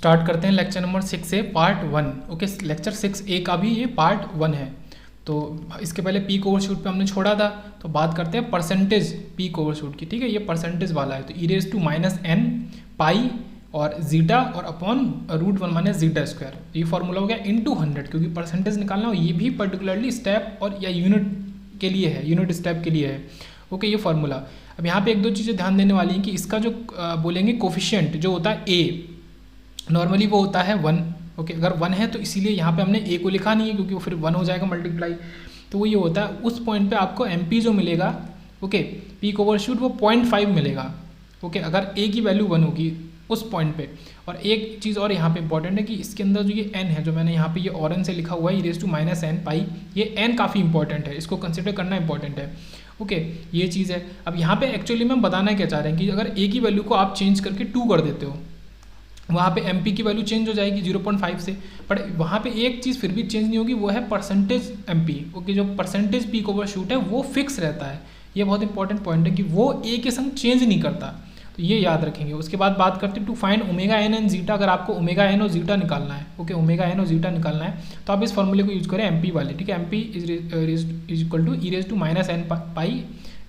Start करते हैं lecture number 6 से पार्ट 1। ओके, लेक्चर 6A का भी ये पार्ट 1 है। तो इसके पहले पीक ओवरशूट पे हमने छोड़ा था, तो बात करते हैं परसेंटेज पीक ओवरशूट की। ठीक है, ये परसेंटेज वाला है। तो e⁻⁻n पाई और जीटा और अपॉन √1 माइनस जीटा स्क्वायर, ये फॉर्मूला हो गया इनटू 100, क्योंकि परसेंटेज निकालना हो, ये भी पर्टिकुलरली स्टेप और या यूनिट के लिए है, यूनिट स्टेप के लिए है। ओके, ये फॉर्मूला। अब यहाँ पे एक दो चीज़ें ध्यान देने वाली हैं कि इसका जो बोलेंगे कोफिशिएंट जो होता है ए, नॉर्मली वो होता है 1। ओके, अगर 1 है तो इसीलिए यहाँ पे हमने ए को लिखा नहीं है, क्योंकि वो फिर 1 हो जाएगा मल्टीप्लाई। तो वो ये होता है, उस पॉइंट पे आपको एमपी जो मिलेगा, ओके, पीक ओवरशूट, वो 0.5 मिलेगा। ओके, अगर ए की वैल्यू 1 होगी उस पॉइंट पे। और एक चीज़ और यहाँ पे इंपॉर्टेंट है कि इसके अंदर जो ये n है, जो मैंने यहाँ पे ये ऑरेंज से लिखा हुआ है e⁻⁻n पाई, ये n काफ़ी इंपॉर्टेंट है, इसको कंसिडर करना इंपॉर्टेंट है। ओके, ये चीज़ है। अब यहाँ पे एक्चुअली में हम बताना क्या चाह रहे हैं कि अगर a की वैल्यू को आप चेंज करके 2 कर देते हो, वहाँ पे एमपी की वैल्यू चेंज हो जाएगी 0.5 से, बट वहाँ पे एक चीज़ फिर भी चेंज नहीं होगी, वो है परसेंटेज एमपी। ओके, जो परसेंटेज पीक ओवरशूट है वो फिक्स रहता है। ये बहुत इंपॉर्टेंट पॉइंट है कि वो ए के संग चेंज नहीं करता, तो ये याद रखेंगे। उसके बाद बात करते हैं to find omega N and zeta. अगर आपको ओमेगा एन और जीटा निकालना है, ओके, ओमेगा एन और जीटा निकालना है, तो आप इस फॉर्मूले को यूज करें एमपी वाले। ठीक है, MP is equal to e⁻⁻n pi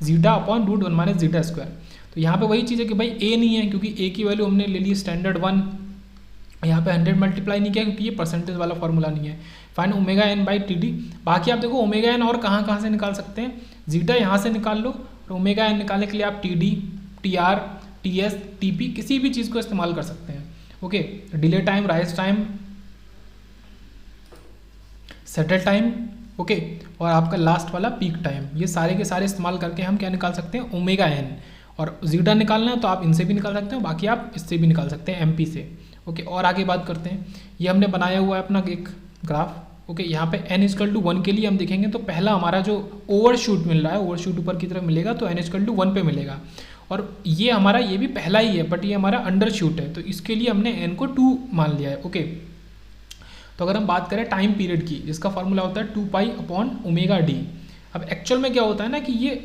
zeta upon √1 minus zeta square. तो यहाँ पे वही चीज़ है कि भाई ए नहीं है, क्योंकि ए की वैल्यू हमने ले ली स्टैंडर्ड 1, यहाँ पे 100 मल्टीप्लाई नहीं किया, क्योंकि ये परसेंटेज वाला फॉर्मूला नहीं है। Find omega N by T D. बाकी आप देखो ओमेगा एन और कहाँ से निकाल सकते हैं, जीटा यहाँ से निकाल लो, और ओमेगा एन निकालने के लिए आप T D, T R, T S, T P, किसी भी चीज़ को इस्तेमाल कर सकते हैं। Okay, delay time, rise time, settle time, okay, और आपका लास्ट वाला पीक टाइम, ये सारे के सारे इस्तेमाल करके हम क्या निकाल सकते हैं, ओमेगा एन। और जीटा निकालना है तो आप इनसे भी निकाल सकते हैं, बाकी आप इससे भी निकाल सकते हैं, एमपी से। ओके, और आगे बात करते हैं। ये हमने बनाया हुआ है अपना एक ग्राफ। ओके, यहाँ पे n=1 के लिए हम देखेंगे तो पहला हमारा जो ओवरशूट मिल रहा है, ओवरशूट ऊपर की तरफ मिलेगा, तो n=1 पे मिलेगा। और ये हमारा ये भी पहला ही है, बट ये हमारा अंडरशूट है, तो इसके लिए हमने n को 2 मान लिया है। ओके, तो अगर हम बात करें टाइम पीरियड की, जिसका फॉर्मूला होता है 2π/ω_d। अब एक्चुअल में क्या होता है ना कि ये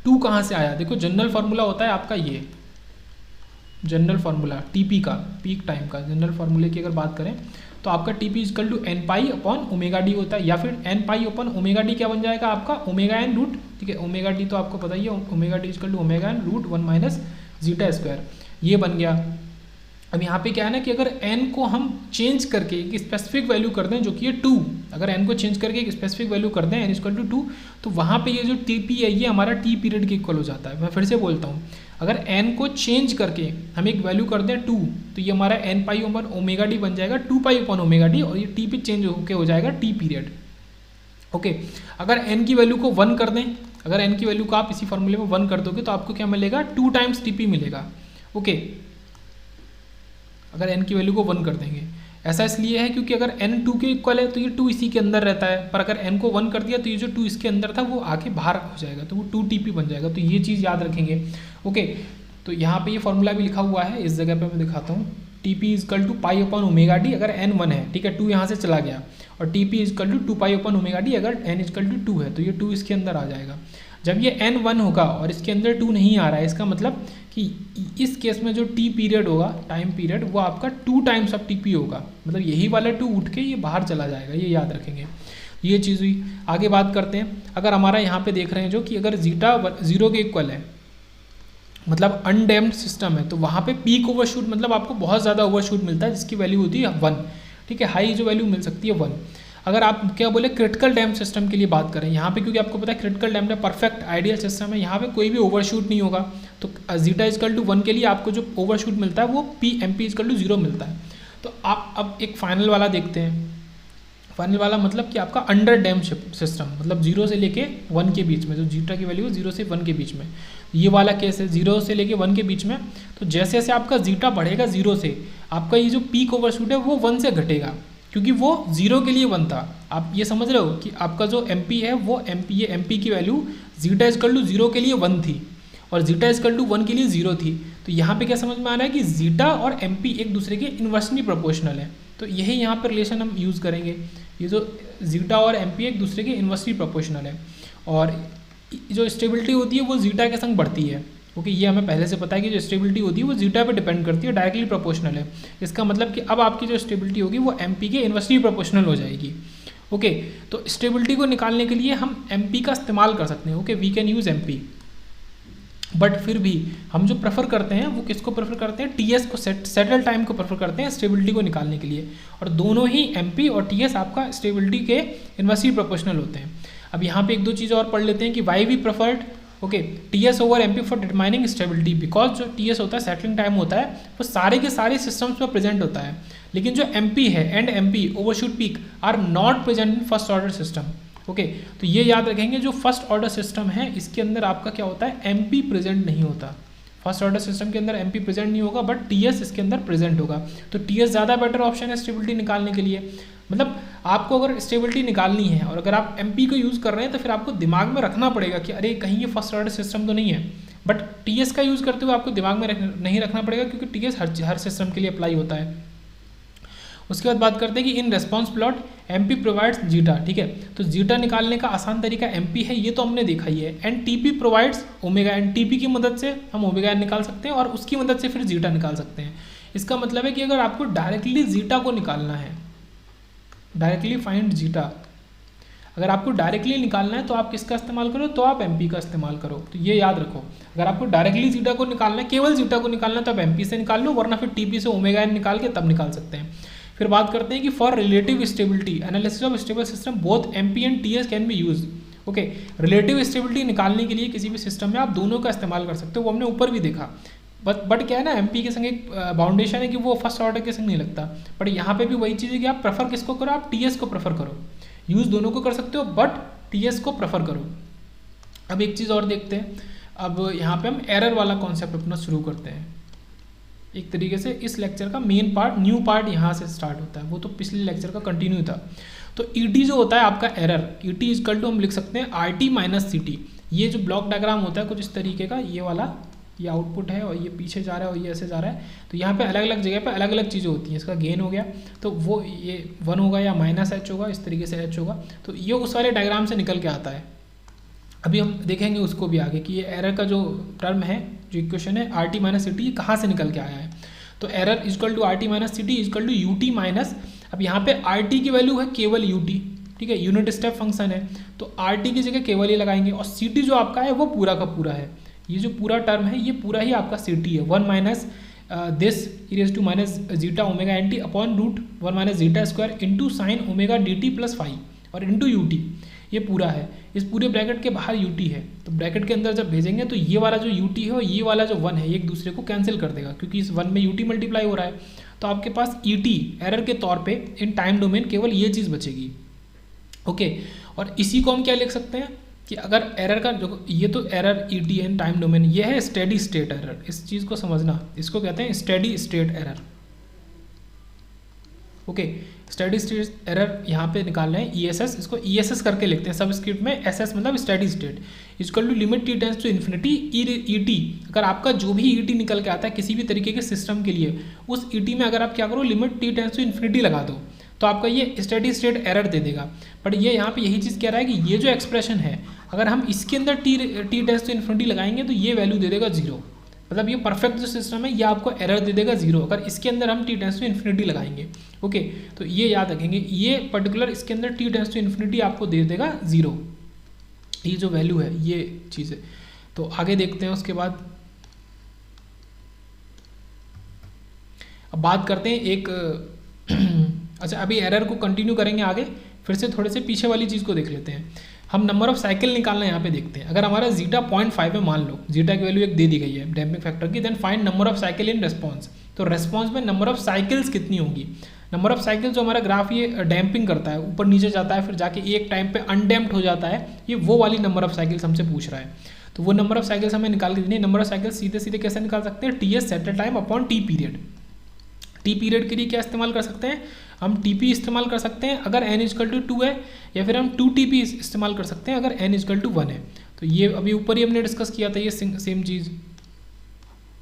2 कहाँ से आया, देखो जनरल फार्मूला होता है आपका ये जनरल फार्मूला टीपी का, पीक टाइम का जनरल फार्मूले की अगर बात करें तो आपका टीपी इक्वल टू nπ/ω_d होता है, या फिर nπ/ω_d क्या बन जाएगा आपका ओमेगा एन रूट। ठीक है, ओमेगा डी तो आपको पता ही है, omega D equal to omega N √1 minus zeta square, ये बन गया। अब यहाँ पे क्या है ना कि अगर n को हम चेंज करके एक स्पेसिफिक वैल्यू कर दें, जो कि ये 2, अगर n को चेंज करके एक स्पेसिफिक वैल्यू कर दें n=2, तो वहाँ पे ये जो टीपी है ये हमारा टी पीरियड के इक्वल हो जाता है। मैं फिर से बोलता हूँ, अगर n को चेंज करके हम एक वैल्यू कर दें 2, तो ये हमारा nπ/ω_d बन जाएगा 2π/ω_d, और ये टी पे चेंज होकर हो जाएगा टी पीरियड। ओके, अगर n की वैल्यू को 1 कर दें, अगर n की वैल्यू को आप इसी फॉर्मूले में 1 कर दोगे तो आपको क्या मिलेगा, 2 टाइम्स टीपी मिलेगा। ओके, अगर n की वैल्यू को 1 कर देंगे, ऐसा इसलिए है क्योंकि अगर n 2 के इक्वल है तो ये 2 इसी के अंदर रहता है, पर अगर n को 1 कर दिया तो ये जो 2 इसके अंदर था वो आके बाहर हो जाएगा, तो वो 2 बन जाएगा। तो ये चीज़ याद रखेंगे। ओके, तो यहाँ पे ये फॉर्मूला भी लिखा हुआ है, इस जगह पे मैं दिखाता हूँ। टीपी इक्वल टू π/ω_d अगर n 1 है, ठीक है, 2 यहाँ से चला गया, और टीपी इक्वल टू 2π/ω_d अगर n इक्वल टू 2 है, तो ये 2 इसके अंदर आ जाएगा। जब ये n 1 होगा और इसके अंदर 2 नहीं आ रहा है, इसका मतलब कि इस केस में जो टी पीरियड होगा, टाइम पीरियड, वो आपका 2 टाइम्स ऑफ टीपी होगा, मतलब यही वाला 2 उठ के ये बाहर चला जाएगा, ये याद रखेंगे। ये चीज़ हुई। आगे बात करते हैं, अगर हमारा यहाँ पे देख रहे हैं जो कि अगर जीटा 0 के इक्वल है, मतलब अनडैम्प्ड सिस्टम है, तो वहाँ पे पीक ओवरशूट मतलब आपको बहुत ज़्यादा ओवरशूट मिलता है, जिसकी वैल्यू होती है 1। ठीक है, हाई जो वैल्यू मिल सकती है 1। अगर आप क्या बोले क्रिटिकल डैम सिस्टम के लिए बात करें, यहाँ पे क्योंकि आपको पता है क्रिटिकल डैम में परफेक्ट आइडियल सिस्टम है, यहाँ पे कोई भी ओवरशूट नहीं होगा, तो जीटा इक्वल टू 1 के लिए आपको जो ओवरशूट मिलता है वो एमपी इक्वल टू 0 मिलता है। तो आप अब एक फाइनल वाला देखते हैं। फाइनल वाला मतलब कि आपका अंडर डैम सिस्टम, मतलब 0 से लेके 1 के बीच में, जो जीटा की वैल्यू है 0 से 1 के बीच में, ये वाला केस है 0 से लेके 1 के बीच में। तो जैसे जैसे आपका जीटा बढ़ेगा 0 से, आपका ये जो पीक ओवरशूट है वो 1 से घटेगा, क्योंकि वो 0 के लिए 1 था। आप ये समझ रहे हो कि आपका जो एमपी है वो एमपी की वैल्यू जीटा इक्वल टू 0 के लिए 1 थी, और जीटा इक्वल टू 1 के लिए 0 थी। तो यहाँ पे क्या समझ में आ रहा है कि जीटा और एमपी एक दूसरे के इन्वर्सली प्रोपोर्शनल है, तो यही यहाँ पर रिलेशन हम यूज़ करेंगे। ये जो जीटा और एमपी एक दूसरे के इन्वर्सली प्रोपोर्शनल है, और जो स्टेबिलिटी होती है वो जीटा के संग बढ़ती है। ओके, ये हमें पहले से पता है कि जो स्टेबिलिटी होती है वो जीटा पे डिपेंड करती है, डायरेक्टली प्रोपोर्शनल है। इसका मतलब कि अब आपकी जो स्टेबिलिटी होगी वो एमपी के इन्वर्सली प्रोपोर्शनल हो जाएगी। ओके, तो स्टेबिलिटी को निकालने के लिए हम एमपी का इस्तेमाल कर सकते हैं। Okay, we can use MP, but फिर भी हम जो प्रेफर करते हैं वो किसको प्रेफर करते हैं, टीएस को, सेटल टाइम को प्रेफर करते हैं स्टेबिलिटी को निकालने के लिए। और दोनों ही एमपी और टीएस आपका स्टेबिलिटी के इन्वर्सली प्रोपोर्शनल होते हैं। अब यहाँ पे एक दो चीज़ और पढ़ लेते हैं कि why we preferred okay TS over MP for determining stability, because जो टीएस होता है, सेटलिंग टाइम होता है, वो सारे के सारे सिस्टम्स में प्रेजेंट होता है, लेकिन जो एमपी है and MP overshoot peak are not present in first order system. Okay, तो ये याद रखेंगे, जो फर्स्ट ऑर्डर सिस्टम है इसके अंदर आपका क्या होता है, एमपी प्रेजेंट नहीं होता। फर्स्ट ऑर्डर सिस्टम के अंदर एमपी प्रेजेंट नहीं होगा, बट टीएस इसके अंदर प्रेजेंट होगा। तो टीएस ज़्यादा बेटर ऑप्शन है स्टेबिलिटी निकालने के लिए। मतलब आपको अगर स्टेबिलिटी निकालनी है और अगर आप एमपी को यूज़ कर रहे हैं तो फिर आपको दिमाग में रखना पड़ेगा कि अरे कहीं ये फर्स्ट ऑर्डर सिस्टम तो नहीं है। बट टीएस का यूज़ करते हुए आपको दिमाग में नहीं रखना पड़ेगा, क्योंकि टीएस हर सिस्टम के लिए अप्लाई होता है। उसके बाद बात करते हैं कि in response plot MP provides zeta. ठीक है, तो जीटा निकालने का आसान तरीका एमपी है, ये तो हमने देखा ही है। And TP provides omega N, TP की मदद से हम ओमेगा एन निकाल सकते हैं और उसकी मदद से फिर जीटा निकाल सकते हैं। इसका मतलब है कि अगर आपको डायरेक्टली जीटा को निकालना है, डायरेक्टली फाइंड जीटा, अगर आपको डायरेक्टली निकालना है तो आप किसका इस्तेमाल करो, तो आप एमपी का इस्तेमाल करो। तो ये याद रखो, अगर आपको डायरेक्टली जीटा को निकालना है, केवल जीटा को निकालना है, तो आप एमपी से निकाल लो, वरना फिर टीपी से ओमेगा एन निकाल के तब निकाल सकते हैं। फिर बात करते हैं कि for relative stability analysis of stable system both MP and TS can be use. Okay, relative stability निकालने के लिए किसी भी सिस्टम में आप दोनों का इस्तेमाल कर सकते हो, वो हमने ऊपर भी देखा। बट क्या है ना, एमपी के संग एक बाउंडेशन है कि वो फर्स्ट ऑर्डर के संग नहीं लगता। बट यहाँ पे भी वही चीज़ है कि आप प्रेफर किसको करो, आप टीएस को प्रेफर करो। यूज़ दोनों को कर सकते हो, बट टीएस को प्रेफर करो। अब एक चीज़ और देखते हैं, अब यहाँ पे हम एरर वाला कॉन्सेप्ट अपना शुरू करते हैं। एक तरीके से इस लेक्चर का मेन पार्ट, न्यू पार्ट यहाँ से स्टार्ट होता है, वो तो पिछले लेक्चर का कंटिन्यू था। तो ईटी जो होता है आपका एरर, ईटी इक्वल टू हम लिख सकते हैं आरटी माइनस सीटी। ये जो ब्लॉक डायग्राम होता है कुछ इस तरीके का, ये वाला, ये आउटपुट है और ये पीछे जा रहा है और ये ऐसे जा रहा है। तो यहाँ पे अलग अलग जगह पे अलग अलग चीज़ें होती हैं। इसका गेन हो गया तो वो ये 1 होगा या माइनस एच होगा, इस तरीके से एच होगा। तो ये उस वाले डायग्राम से निकल के आता है। अभी हम देखेंगे उसको भी आगे कि ये एरर का जो टर्म है, जो इक्वेशन है R T minus C T, कहाँ से निकल के आया है। तो error equal to R T minus C T equal to U T minus, अब यहाँ पे आर टी की वैल्यू है केवल यू टी, ठीक है, यूनिट स्टेप फंक्शन है, तो आर टी की जगह केवल ये लगाएंगे। और सी टी जो आपका है वो पूरा का पूरा है, ये जो पूरा टर्म है ये पूरा ही आपका सी टी है। 1 minus this is to minus zeta omega N T upon root 1 minus zeta square into sine omega D T plus 5 और इंटू यू टी, ये पूरा है। इस पूरे ब्रैकेट के बाहर यू टी है, तो ब्रैकेट के अंदर जब भेजेंगे तो ये वाला जो यू टी है और ये वाला जो 1 है, ये एक दूसरे को कैंसिल कर देगा, क्योंकि इस 1 में यू टी मल्टीप्लाई हो रहा है। तो आपके पास ई टी एरर के तौर पे इन टाइम डोमेन केवल ये चीज़ बचेगी। ओके, और इसी को हम क्या लिख सकते हैं कि अगर एरर का जो ये तो error E T in time domain, ये है स्टेडी स्टेट एरर। इस चीज़ को समझना, इसको कहते हैं steady state error. Okay, steady state error यहाँ पे निकाल रहे हैं ई एस एस, इसको ई एस एस करके लिखते हैं सबस्क्रिप्ट में, एस एस मतलब steady state equal to limit T tends to infinity E T. अगर आपका जो भी ई टी निकल के आता है किसी भी तरीके के सिस्टम के लिए, उस ई टी में अगर आप क्या करो, limit T tends to infinity लगा दो, तो आपका ये स्टेडी स्टेट एरर दे देगा। बट ये यहाँ पे यही चीज़ कह रहा है कि ये जो एक्सप्रेशन है, अगर हम इसके अंदर टी टेंस टू इन्फिनिटी लगाएंगे तो ये वैल्यू दे देगा 0। मतलब ये परफेक्ट जो सिस्टम है ये आपको एरर दे देगा 0 अगर इसके अंदर हम टी टेंस टू इन्फिनिटी लगाएंगे। ओके, तो ये याद रखेंगे, ये पर्टिकुलर इसके अंदर टी टेंस टू इन्फिनिटी आपको दे देगा 0, ये जो वैल्यू है ये चीज़ है। तो आगे देखते हैं उसके बाद। अब बात करते हैं एक अच्छा, अभी एरर को कंटिन्यू करेंगे आगे, फिर से थोड़े से पीछे वाली चीज़ को देख लेते हैं। हम नंबर ऑफ साइकिल निकालना यहाँ पे देखते हैं। अगर हमारा जीटा 0.5 है, मान लो जीटा की वैल्यू 1 दे दी गई है डैम्पिंग फैक्टर की, then find number of cycle in response. तो रेस्पॉन्स में नंबर ऑफ साइकिल्स कितनी होंगी। नंबर ऑफ साइकिल जो हमारा ग्राफ ये डैम्पिंग करता है, ऊपर नीचे जाता है, फिर जाके एक टाइम पे अनडैम्प्ड हो जाता है, ये वो वाली नंबर ऑफ साइकिल्स हमसे पूछ रहा है। तो वो नंबर ऑफ साइकिल्स हमें निकाल के देनी। नंबर ऑफ साइकिल्स सीधे सीधे कैसे निकाल सकते हैं, T S settle time upon T period. T period के लिए क्या इस्तेमाल कर सकते हैं, हम टीपी इस्तेमाल कर सकते हैं अगर n इक्वल टू 2 है, या फिर हम 2TP इस्तेमाल कर सकते हैं अगर n इक्वल टू 1 है। तो ये अभी ऊपर ही हमने डिस्कस किया था, ये सेम चीज़।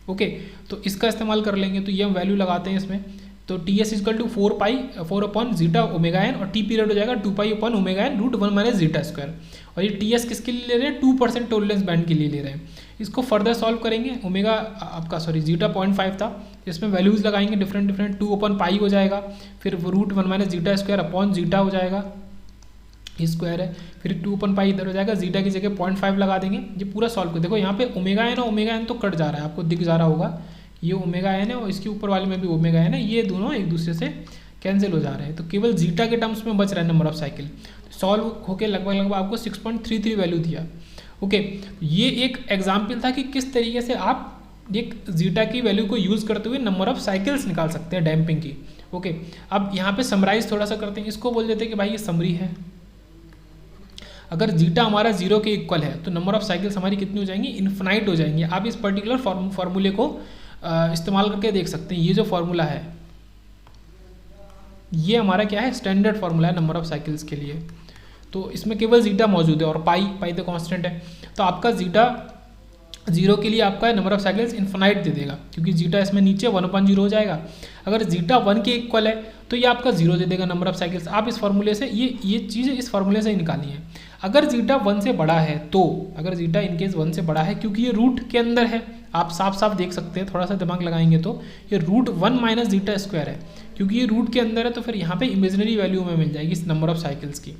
ओके, तो इसका इस्तेमाल कर लेंगे, तो ये हम वैल्यू लगाते हैं इसमें। तो T S equal to 4 upon zeta omega N, और टी पीरियड हो जाएगा 2 upon omega N root 1 minus zeta square. और ये टी एस किसके लिए ले रहे हैं, 2% टॉलरेंस बैंड के लिए ले रहे हैं। इसको फर्दर सॉल्व करेंगे, ओमेगा आपका जीटा 0.5 था, इसमें वैल्यूज़ लगाएंगे डिफरेंट डिफरेंट, 2/पाई हो जाएगा, फिर √1 - जीटा स्क्वायर अपॉन जीटा हो जाएगा, ये स्क्वायर है, फिर 2/पाई इधर हो जाएगा, जीटा की जगह 0.5 लगा देंगे। ये पूरा सॉल्व कर, देखो यहाँ पे ओमेगा एन और ओमेगा एन तो कट जा रहा है, आपको दिख जा रहा होगा, ये ओमेगा एन है और इसके ऊपर वाले में भी ओमेगा एन है, ये दोनों एक दूसरे से कैंसिल हो जा रहे हैं, तो केवल जीटा के टर्म्स में बच रहा है नंबर ऑफ साइकिल। सॉल्व होकर लगभग आपको 6.33 वैल्यू दिया। ओके, ये एक एग्जाम्पल था कि किस तरीके से आप एक जीटा की वैल्यू को यूज़ करते हुए नंबर ऑफ साइकिल्स निकाल सकते हैं डैम्पिंग की। ओके, अब यहाँ पे समराइज थोड़ा सा करते हैं, इसको बोल देते हैं कि भाई ये समरी है। अगर जीटा हमारा 0 के इक्वल है तो नंबर ऑफ साइकिल्स हमारी कितनी हो जाएंगी, इन्फिनाइट हो जाएंगी। आप इस पर्टिकुलर फार्मूले को इस्तेमाल करके देख सकते हैं। ये जो फार्मूला है ये हमारा क्या है, स्टैंडर्ड फार्मूला है नंबर ऑफ साइकिल्स के लिए। तो इसमें केवल जीटा मौजूद है और पाई तो कांस्टेंट है, तो आपका जीटा 0 के लिए आपका नंबर ऑफ साइकिल्स इन्फिनाइट दे देगा, क्योंकि जीटा इसमें नीचे 1/0 हो जाएगा। अगर जीटा 1 के इक्वल है तो ये आपका 0 दे देगा नंबर ऑफ साइकिल्स। आप इस फार्मूले से ये चीज़ इस फार्मूले से ही निकाली है। अगर जीटा 1 से बड़ा है तो, अगर जीटा इनकेस 1 से बड़ा है, क्योंकि ये रूट के अंदर है, आप साफ साफ देख सकते हैं, थोड़ा सा दिमाग लगाएंगे तो ये √1 - जीटा स्क्वायर है, क्योंकि ये रूट के अंदर है, तो फिर यहाँ पे इमेजिनरी वैल्यू में मिल जाएगी इस नंबर ऑफ साइकिल्स की।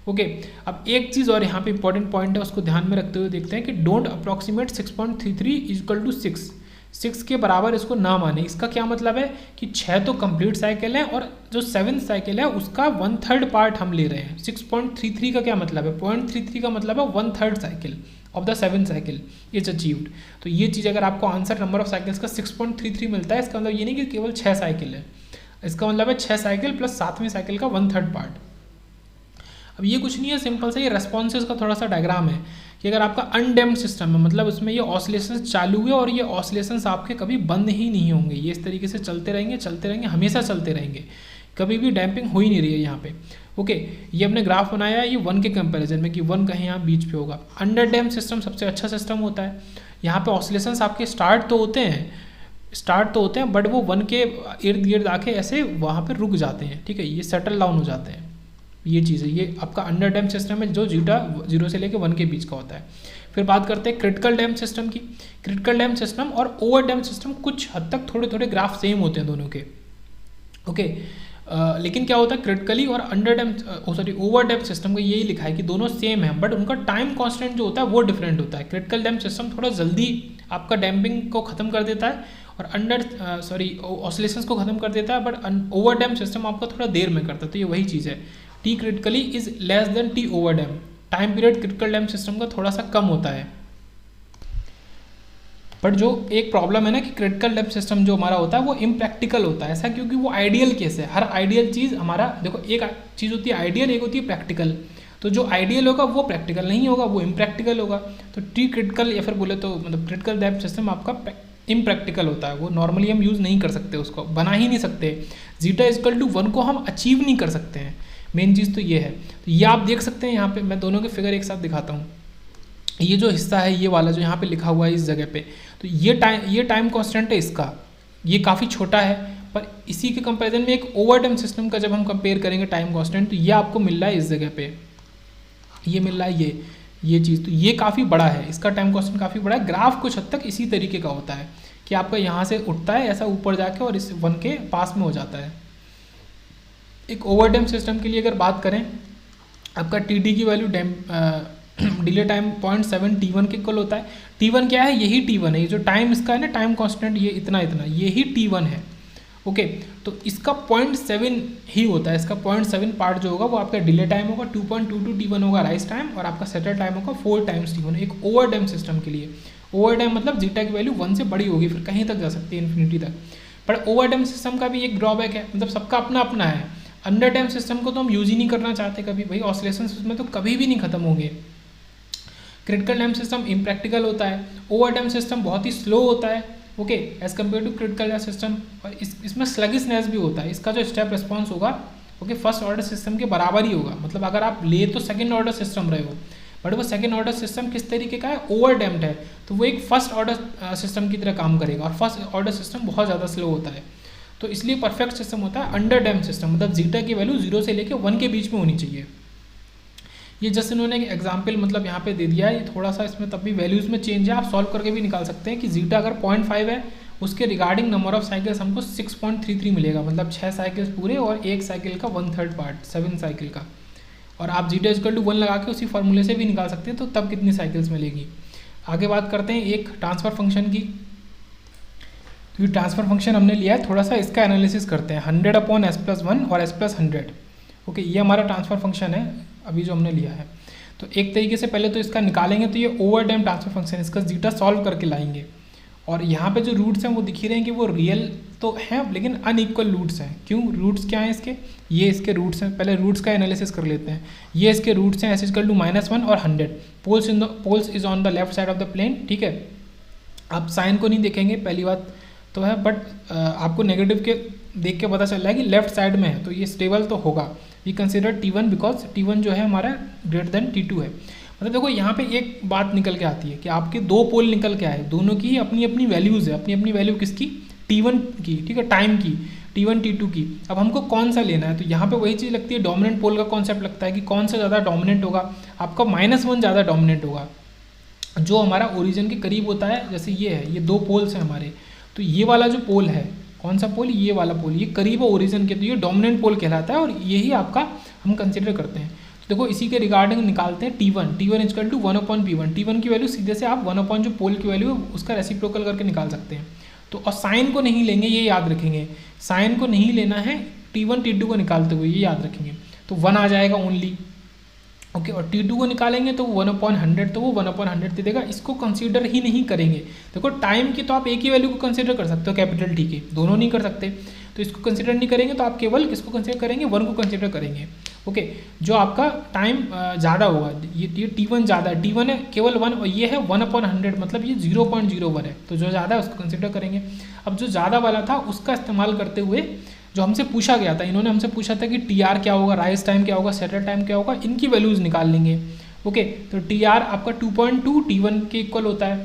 ओके, अब एक चीज़ और यहाँ पे इंपॉर्टेंट पॉइंट है, उसको ध्यान में रखते हुए देखते हैं कि डोंट अप्रॉक्सीमेट 6.33 = 6 के बराबर इसको ना माने। इसका क्या मतलब है कि 6 तो कंप्लीट साइकिल है और जो 7th साइकिल है उसका 1/3 पार्ट हम ले रहे हैं। 6.33 का क्या मतलब है, 0.33 का मतलब है 1/3 cycle of the 7th cycle is achieved. तो ये चीज़ अगर आपको आंसर नंबर ऑफ साइकिल्स का 6.33 मिलता है, इसका मतलब ये नहीं कि केवल 6 साइकिल है, इसका मतलब है 6 साइकिल प्लस 7वीं साइकिल का 1/3 पार्ट। अब ये कुछ नहीं है, सिंपल से ये रेस्पॉन्सेज का थोड़ा सा डायग्राम है कि अगर आपका अनडैम्प्ड सिस्टम है, मतलब उसमें ये ऑसिलेशंस चालू हुए और ये ऑसिलेशंस आपके कभी बंद ही नहीं होंगे, ये इस तरीके से चलते रहेंगे, हमेशा चलते रहेंगे, कभी भी डैम्पिंग हो ही नहीं रही है यहाँ पे। ओके, ये हमने ग्राफ बनाया है ये 1 के कंपैरिजन में कि 1 कहीं यहाँ बीच पे होगा। अंडर डैम्प सिस्टम सबसे अच्छा सिस्टम होता है, यहाँ पे ऑसिलेशंस आपके स्टार्ट तो होते हैं बट वो 1 के इर्द गिर्द आके ऐसे वहाँ पे रुक जाते हैं, ठीक है, ये सेटल डाउन हो जाते हैं। ये चीज़ है, ये आपका अंडर डैम्प सिस्टम है जो जीटा 0 से लेके 1 के बीच का होता है। फिर बात करते हैं क्रिटिकल डैम्प सिस्टम की। क्रिटिकल डैम्प सिस्टम और ओवर डैम्प सिस्टम कुछ हद तक थोड़े ग्राफ सेम होते हैं दोनों के। ओके, लेकिन क्या होता है क्रिटिकली और ओवर डैम्प सिस्टम का यही लिखा है कि दोनों सेम है, बट उनका टाइम कांस्टेंट जो होता है वो डिफरेंट होता है। क्रिटिकल डैम्प सिस्टम थोड़ा जल्दी आपका डैम्पिंग को ख़त्म कर देता है और ऑसिलेशंस को ख़त्म कर देता है, बट ओवर डैम्प सिस्टम आपका थोड़ा देर में करता है। तो ये वही चीज़ है, T critically is less than T over damp. Time period critical damp system का थोड़ा सा कम होता है, बट जो एक प्रॉब्लम है ना कि क्रिटिकल डैम्प सिस्टम जो हमारा होता है वो इम्प्रैक्टिकल होता है। ऐसा क्योंकि वो आइडियल केस है। हर आइडियल चीज़ हमारा, देखो एक चीज़ होती है आइडियल, एक होती है प्रैक्टिकल। तो जो आइडियल होगा वो प्रैक्टिकल नहीं होगा, वो इम्प्रैक्टिकल होगा। तो टी क्रिटिकल या फिर बोले तो मतलब क्रिटिकल डैम्प सिस्टम आपका इम्प्रैक्टिकल होता है, वो नॉर्मली हम यूज़ नहीं कर सकते, उसको बना ही नहीं सकते। जीटा = 1 को हम अचीव नहीं कर सकते हैं, मेन चीज़ तो ये है। तो ये आप देख सकते हैं यहाँ पे, मैं दोनों के फिगर एक साथ दिखाता हूँ। ये जो हिस्सा है ये वाला जो यहाँ पे लिखा हुआ है इस जगह पे, तो ये टाइम कांस्टेंट है इसका, ये काफ़ी छोटा है, पर इसी के कंपैरिजन में एक ओवर डैम्प सिस्टम का जब हम कंपेयर करेंगे टाइम कांस्टेंट, तो ये आपको मिल रहा है इस जगह पे, ये मिल रहा है ये चीज़, तो ये काफ़ी बड़ा है, इसका टाइम कांस्टेंट काफ़ी बड़ा है। ग्राफ कुछ हद तक इसी तरीके का होता है कि आपका यहाँ से उठता है ऐसा ऊपर जाके और इस 1 के पास में हो जाता है। एक ओवर डैम्प सिस्टम के लिए अगर बात करें, आपका टी की वैल्यू डिले टाइम 0.7 T1 के इक्वल होता है। T1 क्या है, यही T1 है, ये जो टाइम इसका है ना टाइम कांस्टेंट, ये इतना यही T1 है। ओके, तो इसका 0.7 ही होता है, इसका 0.7 पार्ट जो होगा वो आपका डिले टाइम होगा, 2.22 T1 होगा राइज टाइम और आपका सेटल टाइम होगा 4 टाइम्स T1 एक ओवर डैम्प सिस्टम के लिए। ओवर डैम्प मतलब जीटा की वैल्यू 1 से बड़ी होगी, फिर कहीं तक जा सकती है इन्फिनिटी तक। पर ओवर डैम्प सिस्टम का भी एक ड्रॉबैक है, मतलब सबका अपना अपना है। अंडर डैम्प सिस्टम को तो हम यूज ही नहीं करना चाहते कभी, भाई ऑसिलेशंस उसमें तो कभी भी नहीं खत्म होंगे। क्रिटिकल डैम्प सिस्टम इम्प्रैक्टिकल होता है, ओवर डैम्प सिस्टम बहुत ही स्लो होता है, okay, as compared to critical damp system. और इसमें स्लगिशनेस भी होता है, इसका जो स्टेप रिस्पॉन्स होगा ओके फर्स्ट ऑर्डर सिस्टम के बराबर ही होगा। मतलब अगर आप ले तो सेकेंड ऑर्डर सिस्टम रहे हो, बट वो सेकेंड ऑर्डर सिस्टम किस तरीके का है, ओवर डैम्प्ड है, तो वो एक फर्स्ट ऑर्डर सिस्टम की तरह काम करेगा और फर्स्ट ऑर्डर सिस्टम बहुत ज़्यादा स्लो होता है। तो इसलिए परफेक्ट सिस्टम होता है अंडर डैम्प सिस्टम, मतलब जीटा की वैल्यू 0 से लेकर 1 के बीच में होनी चाहिए। ये जस्ट इन्होंने एक एग्जाम्पल मतलब यहाँ पे दे दिया है, ये थोड़ा सा इसमें तब भी वैल्यूज़ में चेंज है, आप सॉल्व करके भी निकाल सकते हैं कि जीटा अगर 0.5 है उसके रिगार्डिंग नंबर ऑफ साइकिल्स हमको 6.33 मिलेगा, मतलब 6 साइकिल्स पूरे और एक साइकिल का 1/3 पार्ट 7 साइकिल का। और आप जीटा इक्वल टू 1 लगा के उसी फॉर्मूले से भी निकाल सकते हैं, तो तब कितनी साइकिल्स मिलेगी। आगे बात करते हैं एक ट्रांसफ़र फंक्शन की। तो ये ट्रांसफ़र फंक्शन हमने लिया है, थोड़ा सा इसका एनालिसिस करते हैं। 100/s+1 और s+100, ओके, ये हमारा ट्रांसफ़र फंक्शन है अभी जो हमने लिया है। तो एक तरीके से पहले तो इसका निकालेंगे, तो ये ओवर टाइम ट्रांसफ़र फंक्शन, इसका जीटा सॉल्व करके लाएंगे। और यहाँ पे जो रूट्स हैं वो दिख ही रहे हैं कि वो रियल तो हैं लेकिन अनइक्वल रूट्स हैं। क्यों, रूट्स क्या हैं इसके, ये इसके रूट्स हैं। पहले रूट्स का एनालिसिस कर लेते हैं। ये इसके रूट्स हैं, s=-1 और 100। Poles is on the left side of the plane, ठीक है। आप साइन को नहीं देखेंगे पहली बात तो है, बट आपको नेगेटिव के देख के पता चल रहा है कि लेफ्ट साइड में है, तो ये स्टेबल तो होगा। We consider T1 because T1 जो है हमारा ग्रेटर देन T2 है। मतलब देखो यहाँ पे एक बात निकल के आती है कि आपके दो पोल निकल के आए, दोनों की अपनी अपनी वैल्यूज़ है, अपनी अपनी वैल्यू किसकी, T1 की, ठीक है, टाइम की, T1 T2 की। अब हमको कौन सा लेना है, तो यहाँ पे वही चीज़ लगती है, डोमिनेंट पोल का कॉन्सेप्ट लगता है कि कौन सा ज़्यादा डोमिनेंट होगा। आपका -1 ज़्यादा डोमिनेंट होगा, जो हमारा ओरिजिन के करीब होता है। जैसे ये है, ये दो पोल्स हैं हमारे, तो ये वाला जो पोल है, कौन सा पोल, ये वाला पोल, ये करीब है ओरिजिन के, तो ये डोमिनेंट पोल कहलाता है और यही आपका हम कंसिडर करते हैं। तो देखो इसी के रिगार्डिंग निकालते हैं T1 = 1/P1। T1 की वैल्यू सीधे से आप 1/ जो पोल की वैल्यू है उसका रेसिप्रोकल करके निकाल सकते हैं। तो और साइन को नहीं लेंगे, ये याद रखेंगे, साइन को नहीं लेना है T1 T2 को निकालते हुए, ये याद रखेंगे। तो 1 आ जाएगा ओनली, ओके। और T2 को निकालेंगे तो 1/100, तो वो 1/100 दे देगा, इसको कंसीडर ही नहीं करेंगे। देखो टाइम की तो आप एक ही वैल्यू को कंसीडर कर सकते हो, कैपिटल T की, दोनों नहीं कर सकते, तो इसको कंसीडर नहीं करेंगे, तो आप केवल किसको कंसीडर करेंगे, 1 को कंसीडर करेंगे, ओके। जो आपका टाइम ज़्यादा होगा, ये T1 ज़्यादा है, T1 है केवल 1 और ये है 1/100, मतलब ये 0.01 है, तो जो ज़्यादा है उसको कंसीडर करेंगे। अब जो ज़्यादा वाला था उसका इस्तेमाल करते हुए जो हमसे पूछा गया था, इन्होंने हमसे पूछा था कि TR क्या होगा, राइज टाइम क्या होगा, सेटल टाइम क्या होगा, इनकी वैल्यूज़ निकाल लेंगे, ओके। तो TR आपका 2.2 T1 के इक्वल होता है,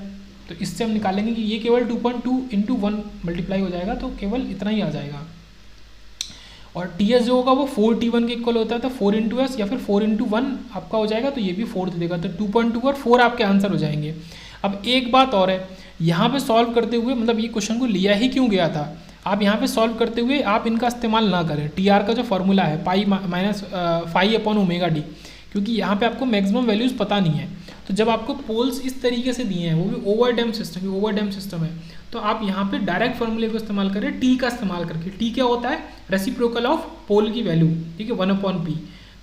तो इससे हम निकालेंगे कि ये केवल 2.2 × 1 मल्टीप्लाई हो जाएगा, तो केवल इतना ही आ जाएगा। और TS जो होगा वो 4 T1 के इक्वल होता है, तो 4 × S या फिर 4 × 1 आपका हो जाएगा, तो ये भी 4 दे देगा, तो 2.2 और 4 आपके आंसर हो जाएंगे। अब एक बात और है, यहाँ पे सॉल्व करते हुए, मतलब ये क्वेश्चन को लिया ही क्यों गया था, आप यहाँ पे सॉल्व करते हुए आप इनका इस्तेमाल ना करें। TR का जो फॉर्मूला है π-φ/ω_d, क्योंकि यहाँ पे आपको मैक्सिमम वैल्यूज़ पता नहीं है। तो जब आपको पोल्स इस तरीके से दिए हैं, वो भी ओवरडैम सिस्टम है, तो आप यहाँ पे डायरेक्ट फॉर्मूले को इस्तेमाल करें, T का इस्तेमाल करके। T क्या होता है, रेसिप्रोकल ऑफ पोल की वैल्यू, ठीक है, 1/P।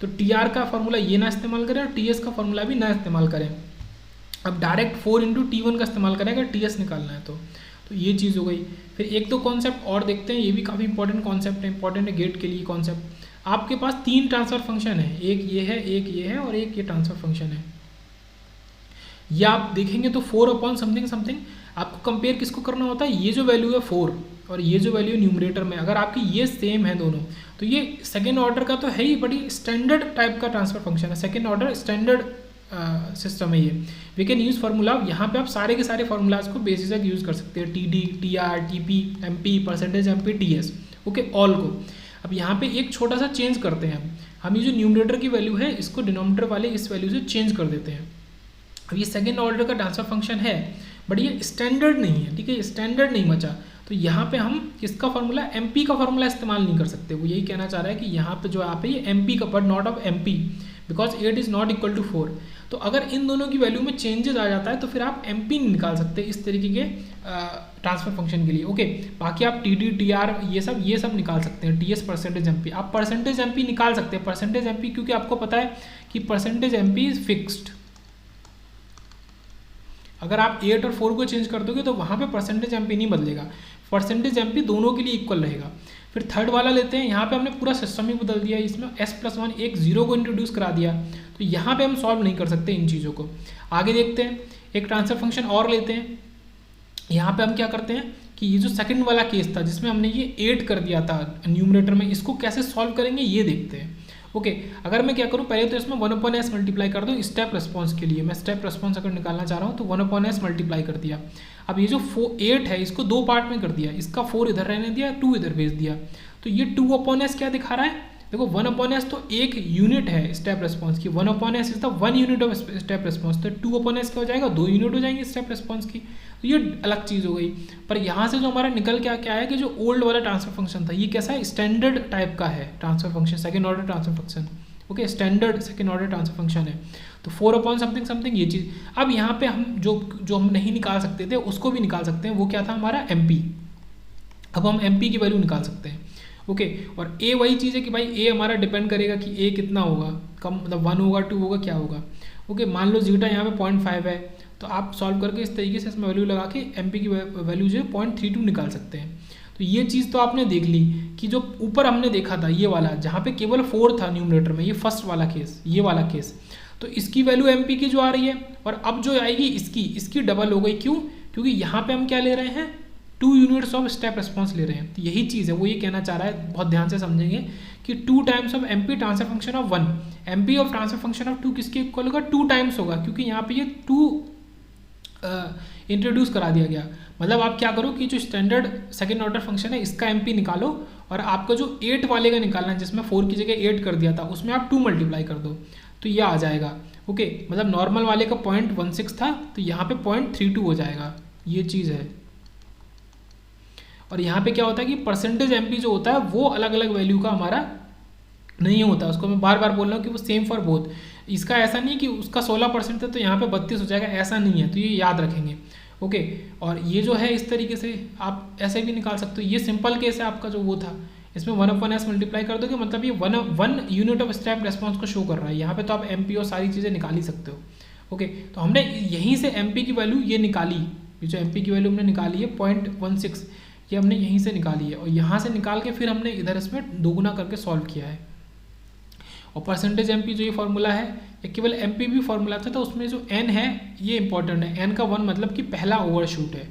तो TR का फॉर्मूला ये ना इस्तेमाल करें और TS का फॉर्मूला भी ना इस्तेमाल करें। अब डायरेक्ट 4 × T1 का इस्तेमाल करें अगर TS निकालना है तो ये चीज़ हो गई। फिर एक दो कॉन्सेप्ट और देखते हैं, ये भी काफ़ी इंपॉर्टेंट कॉन्सेप्ट है, इंपॉर्टेंट है गेट के लिए कॉन्सेप्ट। आपके पास 3 ट्रांसफर फंक्शन है, एक ये है, एक ये है और एक ये ट्रांसफर फंक्शन है। ये आप देखेंगे तो 4/समथिंग आपको कंपेयर किसको करना होता है, ये जो वैल्यू है 4 और ये जो वैल्यू न्यूमरेटर में, अगर आपकी ये सेम है दोनों, तो ये सेकेंड ऑर्डर का तो है ही, बड़ी स्टैंडर्ड टाइप का ट्रांसफर फंक्शन है, सेकेंड ऑर्डर स्टैंडर्ड सिस्टम है ये। वी कैन यूज़ फार्मूला, यहाँ पे आप सारे के सारे फार्मूलाज को बेसिक यूज़ कर सकते हैं, TD, TR, TP, MP, %MP, TS, okay, all को। अब यहाँ पे एक छोटा सा चेंज करते हैं हम ये जो न्यूमरेटर की वैल्यू है इसको डिनोमिनेटर वाले इस वैल्यू से चेंज कर देते हैं। अब ये सेकेंड ऑर्डर का ट्रांसफर फंक्शन है, बट ये स्टैंडर्ड नहीं है, ठीक है, स्टैंडर्ड नहीं बचा, तो यहाँ पे हम किसका फार्मूला, MP का फार्मूला इस्तेमाल नहीं कर सकते। वो यही कहना चाह रहा है कि यहाँ पे जो आप है ये MP का, but not of MP, because 8 is not equal to 4। तो अगर इन दोनों की वैल्यू में चेंजेस आ जाता है तो फिर आप MP नहीं निकाल सकते इस तरीके के ट्रांसफर फंक्शन के लिए, ओके। बाकी आप TD, TR ये सब निकाल सकते हैं, TS %MP, आप %MP निकाल सकते हैं, %MP, क्योंकि आपको पता है कि %MP इज फिक्स्ड। अगर आप 8 और 4 को चेंज कर दोगे तो वहाँ पे %MP नहीं बदलेगा, %MP दोनों के लिए इक्वल रहेगा। फिर थर्ड वाला लेते हैं, यहाँ पे हमने पूरा सिस्टम ही बदल दिया, इसमें s+1 एक 0 को इंट्रोड्यूस करा दिया, तो यहाँ पे हम सॉल्व नहीं कर सकते इन चीज़ों को। आगे देखते हैं, एक ट्रांसफर फंक्शन और लेते हैं। यहाँ पे हम क्या करते हैं कि ये जो सेकंड वाला केस था जिसमें हमने ये 8 कर दिया था न्यूमरेटर में, इसको कैसे सॉल्व करेंगे ये देखते हैं, ओके। अगर मैं क्या करूँ, पहले तो इसमें 1/s मल्टीप्लाई कर दूँ स्टेप रिस्पॉन्स के लिए, मैं स्टेप रिस्पॉन्स अगर निकालना चाह रहा हूँ तो 1/s मल्टीप्लाई कर दिया। अब ये जो 8 है इसको 2 पार्ट में कर दिया, इसका 4 इधर रहने दिया, 2 इधर भेज दिया, तो ये 2/s क्या दिखा रहा है, देखो 1/s तो एक यूनिट है स्टेप रिस्पॉन्स की, 1/s is the 1 unit of step response, तो 2/s क्या हो जाएगा, 2 यूनिट हो जाएंगे स्टेप रिस्पॉन्स की, तो ये अलग चीज़ हो गई। पर यहाँ से जो हमारा निकल के क्या है कि जो ओल्ड वाला ट्रांसफर फंक्शन था ये कैसा है, स्टैंडर्ड टाइप का है transfer function, second order transfer function, okay standard second order transfer function है। तो 4/समथिंग समथिंग ये चीज़। अब यहाँ पे हम जो हम नहीं निकाल सकते थे उसको भी निकाल सकते हैं, वो क्या था हमारा MP। अब हम MP की वैल्यू निकाल सकते हैं, ओके। और A वही चीज़ है कि भाई A हमारा डिपेंड करेगा कि A कितना होगा, कम मतलब 1 होगा 2 होगा क्या होगा, ओके। मान लो जीटा यहाँ पे 0.5 है, तो आप सॉल्व करके इस तरीके से इसमें वैल्यू लगा के MP की वैल्यू जो है 0.32 निकाल सकते हैं। तो ये चीज़ तो आपने देख ली कि जो ऊपर हमने देखा था ये वाला जहाँ पे केवल 4 था न्यूमरेटर में, ये फर्स्ट वाला केस, ये वाला केस, तो इसकी वैल्यू MP की जो आ रही है, और अब जो आएगी इसकी डबल हो गई। क्यों? क्योंकि यहाँ पे हम क्या ले रहे हैं, 2 यूनिट्स ऑफ स्टेप रिस्पॉन्स ले रहे हैं। तो यही चीज़ है, वो ये कहना चाह रहा है, बहुत ध्यान से समझेंगे कि 2 times of MP transfer function of 1, MP of transfer function of 2 किसके इक्वल होगा, 2 टाइम्स होगा, क्योंकि यहाँ पे ये 2 इंट्रोड्यूस करा दिया गया। मतलब आप क्या करो कि जो स्टैंडर्ड सेकेंड ऑर्डर फंक्शन है इसका MP निकालो, और आपका जो 8 वाले का निकालना है जिसमें 4 की जगह 8 कर दिया था उसमें आप 2 मल्टीप्लाई कर दो, तो ये आ जाएगा, ओके। मतलब नॉर्मल वाले का 0.16 था तो यहाँ पे 0.32 हो जाएगा, ये चीज़ है। और यहाँ पे क्या होता है कि परसेंटेज MP जो होता है वो अलग अलग वैल्यू का हमारा नहीं होता, उसको मैं बार बार बोल रहा हूँ कि वो सेम फॉर बोथ। इसका ऐसा नहीं कि उसका 16% है तो यहाँ पे 32 हो जाएगा, ऐसा नहीं है, तो ये याद रखेंगे, ओके। और ये जो है इस तरीके से आप ऐसे भी निकाल सकते हो। ये सिंपल केस है आपका जो वो था, इसमें 1/s मल्टीप्लाई कर दोगे, मतलब ये 1 यूनिट ऑफ स्टेप रेस्पॉन्स को शो कर रहा है। यहाँ पे तो आप MP और सारी चीज़ें निकाल ही सकते हो, ओके। तो हमने यहीं से MP की वैल्यू ये निकाली, ये जो MP की वैल्यू हमने निकाली है 0.16, ये हमने यहीं से निकाली है, और यहाँ से निकाल के फिर हमने इधर इसमें दोगुना करके सॉल्व किया है। और परसेंटेज MP जो ये फॉर्मूला है, या केवल MP भी फॉर्मूला था, तो उसमें जो n है ये इंपॉर्टेंट है, n का 1 मतलब कि पहला ओवरशूट है,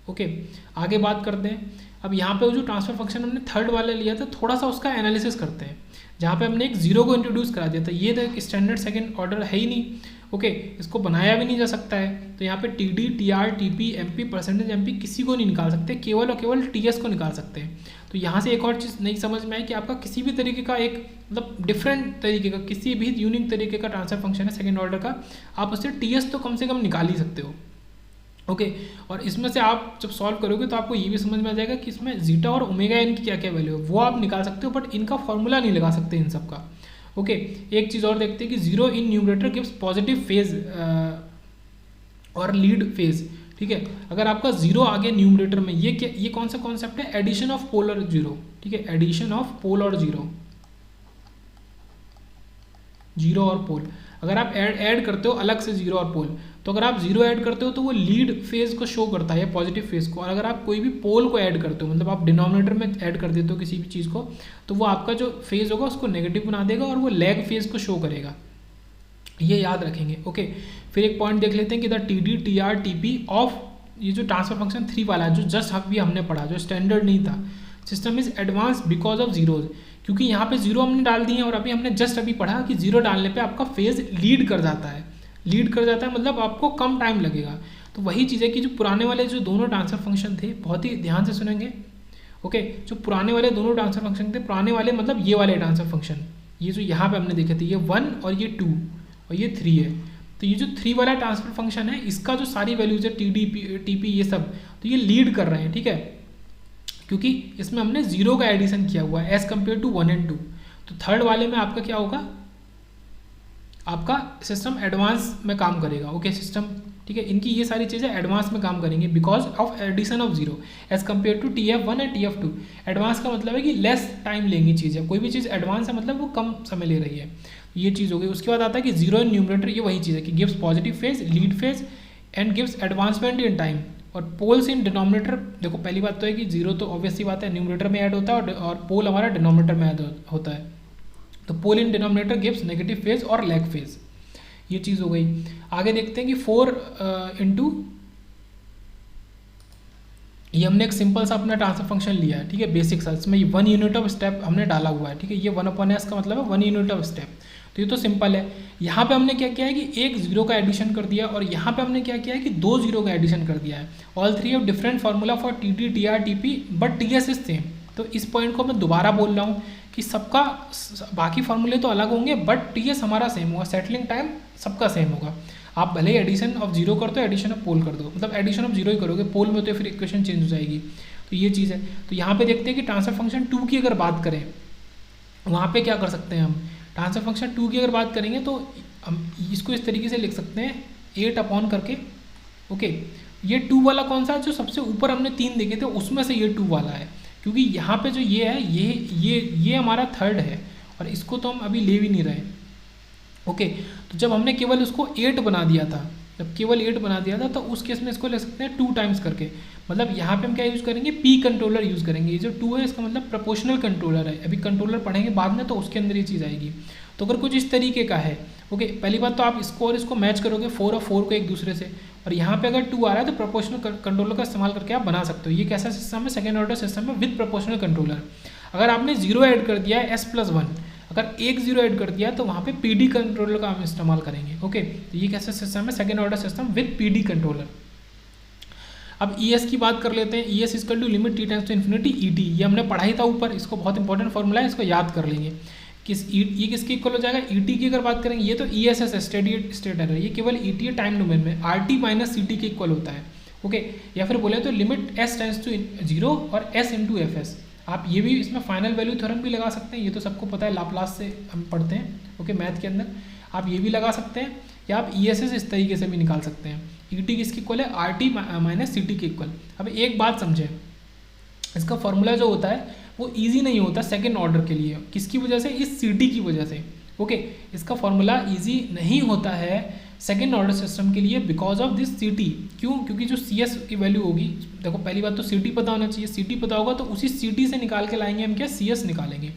ओके। आगे बात करते हैं। अब यहाँ पे जो ट्रांसफर फंक्शन हमने थर्ड वाला लिया था, थोड़ा सा उसका एनालिसिस करते हैं। जहाँ पे हमने एक 0 को इंट्रोड्यूस करा दिया था, ये तो एक स्टैंडर्ड सेकेंड ऑर्डर है ही नहीं, ओके। इसको बनाया भी नहीं जा सकता है, तो यहाँ पे TD, TR, TP, MP, percentage MP किसी को नहीं निकाल सकते, केवल और केवल TS को निकाल सकते हैं। तो यहाँ से एक और चीज़ नहीं समझ में आई कि आपका किसी भी तरीके का एक मतलब डिफरेंट तरीके का, किसी भी यूनिक तरीके का ट्रांसफर फंक्शन है सेकेंड ऑर्डर का, आप उससे TS तो कम से कम निकाल ही सकते हो, ओके। और इसमें से आप जब सॉल्व करोगे तो आपको ये भी समझ में आ जाएगा कि इसमें जीटा और ओमेगा एन की क्या क्या वैल्यू है, वो आप निकाल सकते हो, बट इनका फॉर्मूला नहीं लगा सकते इन सब का, ओके। एक चीज़ और देखते हैं कि 0 in numerator gives positive phase और लीड फेज, ठीक है। अगर आपका 0 आ गया न्यूमरेटर में, ये कौन सा कॉन्सेप्ट है, एडिशन ऑफ पोल और 0, ठीक है, एडिशन ऑफ पोल और 0 और पोल। अगर आप ऐड करते हो अलग से 0 और पोल, तो अगर आप 0 ऐड करते हो तो वो लीड फेज को शो करता है, पॉजिटिव फेज को। और अगर आप कोई भी पोल को ऐड करते हो, मतलब आप डिनोमिनेटर में ऐड कर देते हो किसी भी चीज़ को, तो वो आपका जो फेज होगा उसको नेगेटिव बना देगा और वो लैग फेज को शो करेगा, ये याद रखेंगे, ओके। फिर एक पॉइंट देख लेते हैं कि the TD, TR, TP of ये जो ट्रांसफर फंक्शन 3 वाला है, जो जस्ट अभी हमने पढ़ा, जो स्टैंडर्ड नहीं था, system is advance because of zeros, क्योंकि यहाँ पे 0 हमने डाल दिए हैं, और अभी हमने जस्ट अभी पढ़ा कि 0 डालने पे आपका फेज लीड कर जाता है, मतलब आपको कम टाइम लगेगा। तो वही चीज़ है कि जो पुराने वाले जो दोनों ट्रांसफर फंक्शन थे, बहुत ही ध्यान से सुनेंगे, ओके। जो पुराने वाले दोनों ट्रांसफर फंक्शन थे, पुराने वाले मतलब ये वाले ट्रांसफर फंक्शन, ये जो यहाँ पे हमने देखे थे, ये 1 और ये 2 और ये 3 है। तो ये जो 3 वाला ट्रांसफर फंक्शन है, इसका जो सारी वैल्यूज है TD, TP ये सब, तो ये लीड कर रहे हैं, ठीक है, क्योंकि इसमें हमने 0 का एडिशन किया हुआ है एज कम्पेयर टू 1 and 2। तो थर्ड वाले में आपका क्या होगा, आपका सिस्टम एडवांस में काम करेगा, ओके सिस्टम, ठीक है। इनकी ये सारी चीज़ें एडवांस में काम करेंगी because of addition of 0 as compared to TF1 and TF2। Advance का मतलब है कि लेस टाइम लेंगी चीज़ें, कोई भी चीज़ एडवांस है मतलब वो कम समय ले रही है, ये चीज़ हो गई। उसके बाद आता है कि 0 इन न्यूमरेटर, ये वही चीज़ है कि gives positive phase, lead phase and gives advancement in time. और पोल्स इन डिनोमिनेटर, देखो पहली बात तो है कि 0 तो ऑब्वियसली बात है न्यूमरेटर में ऐड होता है, और पोल हमारा डिनोमिनेटर में ऐड होता है। तो pole in denominator gives negative phase और लैग फेज, ये चीज़ हो गई। आगे देखते हैं कि 4 इंटू, ये हमने एक सिंपल सा अपना ट्रांसफर फंक्शन लिया है, ठीक है, बेसिक सा, इसमें 1 यूनिट ऑफ स्टेप हमने डाला हुआ है, ठीक है। ये 1/s का मतलब है 1 यूनिट ऑफ स्टेप, तो ये तो सिंपल है। यहाँ पे हमने क्या किया है कि एक 0 का एडिशन कर दिया, और यहाँ पे हमने क्या किया है कि 2 0 का एडिशन कर दिया है। All 3 of different formula for TD, TR, TP but TS is same. तो इस पॉइंट को मैं दोबारा बोल रहा हूँ कि सबका बाकी फार्मूले तो अलग होंगे बट टीएस हमारा सेम होगा, सेटलिंग टाइम सबका सेम होगा। आप भले ही एडिशन ऑफ जीरो कर दो, एडिशन ऑफ पोल कर दो, मतलब एडिशन ऑफ जीरो ही करोगे, पोल में तो फिर इक्वेशन चेंज हो जाएगी। तो ये चीज़ है। तो यहाँ पे देखते हैं कि ट्रांसफर फंक्शन 2 की अगर बात करें, वहाँ पे क्या कर सकते हैं हम, ट्रांसफर फंक्शन 2 की अगर बात करेंगे तो हम इसको इस तरीके से लिख सकते हैं 8 अपॉन करके। ओके, ये 2 वाला कौन सा है, जो सबसे ऊपर हमने 3 देखे थे उसमें से ये 2 वाला है, क्योंकि यहाँ पे जो ये है ये हमारा थर्ड है और इसको तो हम अभी ले भी नहीं रहे। ओके, तो जब हमने केवल उसको 8 बना दिया था, जब केवल 8 बना दिया था तो उस केस में इसको ले सकते हैं 2 टाइम्स करके। मतलब यहाँ पे हम क्या यूज़ करेंगे, पी कंट्रोलर यूज़ करेंगे। ये जो 2 है इसका मतलब प्रोपोर्शनल कंट्रोलर है, अभी कंट्रोलर पढ़ेंगे बाद में तो उसके अंदर ये चीज़ आएगी। तो अगर कुछ इस तरीके का है, ओके, पहली बात तो आप इसको और इसको मैच करोगे 4 और 4 को एक दूसरे से, और यहाँ पे अगर 2 आ रहा है तो प्रोपोर्शनल कंट्रोलर का इस्तेमाल करके आप बना सकते हो। ये कैसा सिस्टम है, सेकेंड ऑर्डर सिस्टम है विद प्रोपोर्शनल कंट्रोलर। अगर आपने 0 ऐड कर दिया है S+1, अगर एक 0 ऐड कर दिया तो वहाँ पे PD कंट्रोलर का हम इस्तेमाल करेंगे। ओके, तो ये कैसा सिस्टम है, second order system with PD controller. अब ES की बात कर लेते हैं। ES equal to limit t tends to infinity ET, ये हमने पढ़ाई था ऊपर, इसको बहुत इंपॉर्टेंट फॉर्मूला है, इसको याद कर लेंगे। ये किसके इक्वल हो जाएगा, ET की अगर बात करेंगे, ये तो ESS है, स्टेडी स्टेट एरर, ये केवल ET है टाइम डोमेन में, RT माइनस CT के इक्वल होता है। ओके, या फिर बोले तो लिमिट S टेंड्स टू 0 और S इंटू FS। आप ये भी इसमें फाइनल वैल्यू थ्योरम भी लगा सकते हैं, ये तो सबको पता है, लाप्लास से हम पढ़ते हैं। ओके, मैथ के अंदर आप ये भी लगा सकते हैं, या आप ESS इस तरीके से भी निकाल सकते हैं। ET किसके इक्वल है, RT माइनस CT के इक्वल। अब एक बात समझें, इसका फॉर्मूला जो होता है वो इजी नहीं होता सेकंड ऑर्डर के लिए, किसकी वजह से, इस CT की वजह से। ओके, इसका फॉर्मूला इजी नहीं होता है सेकेंड ऑर्डर सिस्टम के लिए बिकॉज ऑफ दिस CT। क्यों, क्योंकि जो CS की वैल्यू होगी, देखो पहली बात तो CT पता होना चाहिए, CT पता होगा तो उसी CT से निकाल के लाएंगे हम क्या, CS निकालेंगे।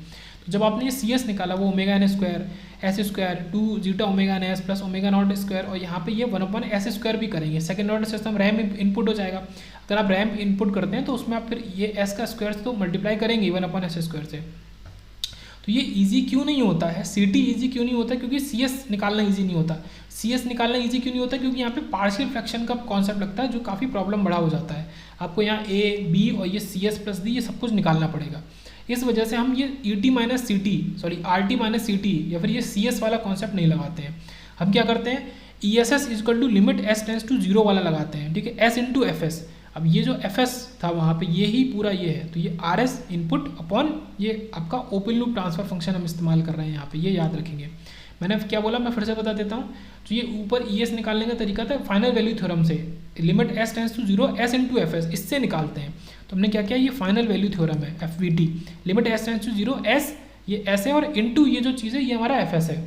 तो जब आपने ये CS निकाला वो omega n square S square 2 zeta omega n S plus omega naught square, और यहाँ पे ये 1/s स्क्वायर भी करेंगे। Second order system RAM input हो जाएगा। अगर आप रैम इनपुट करते हैं तो उसमें आप फिर ये S का स्क्वायर तो मल्टीप्लाई करेंगे 1/s स्क्वायर से। तो ये इजी क्यों नहीं होता है, CT इजी क्यों नहीं होता, क्योंकि CS निकालना इजी नहीं होता। CS निकालना इजी क्यों नहीं होता, क्योंकि यहाँ पे पार्शियल फ्रैक्शन का कॉन्सेप्ट लगता है जो काफ़ी प्रॉब्लम बड़ा हो जाता है। आपको यहाँ A B और ये CS प्लस D ये सब कुछ निकालना पड़ेगा। इस वजह से हम ये ET minus CT sorry RT minus CT या फिर ये CS वाला कॉन्सेप्ट नहीं लगाते हैं। हम क्या करते हैं, ESS equal to limit S tends to 0 वाला लगाते हैं, ठीक है, S इंटू FS। अब ये जो FS था वहाँ पे ये ही पूरा ये है, तो ये RS इनपुट अपॉन ये आपका ओपन लूप ट्रांसफर फंक्शन हम इस्तेमाल कर रहे हैं यहाँ पे, ये याद रखेंगे। मैंने क्या बोला, मैं फिर से बता देता हूँ। तो ये ऊपर ES निकालने का तरीका था फाइनल वैल्यू थ्योरम से, limit S tends to 0 S into FS, इससे निकालते हैं। तो हमने क्या किया, ये फाइनल वैल्यू थ्योरम है FVT, limit S tends to 0 S, ये S है, और इंटू ये जो चीज़ है ये हमारा FS है।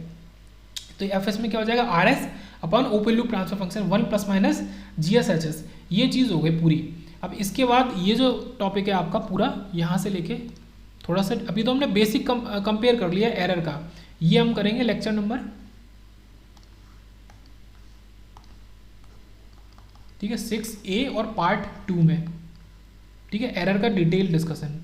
तो FS में क्या हो जाएगा, RS upon open loop transfer function 1 plus minus GSHS, ये चीज़ हो गई पूरी। अब इसके बाद ये जो टॉपिक है आपका पूरा यहाँ से लेके थोड़ा सा, अभी तो हमने बेसिक कंपेयर कर लिया एरर का, ये हम करेंगे लेक्चर नंबर, ठीक है, 6A और पार्ट 2 में, ठीक है, एरर का डिटेल डिस्कशन।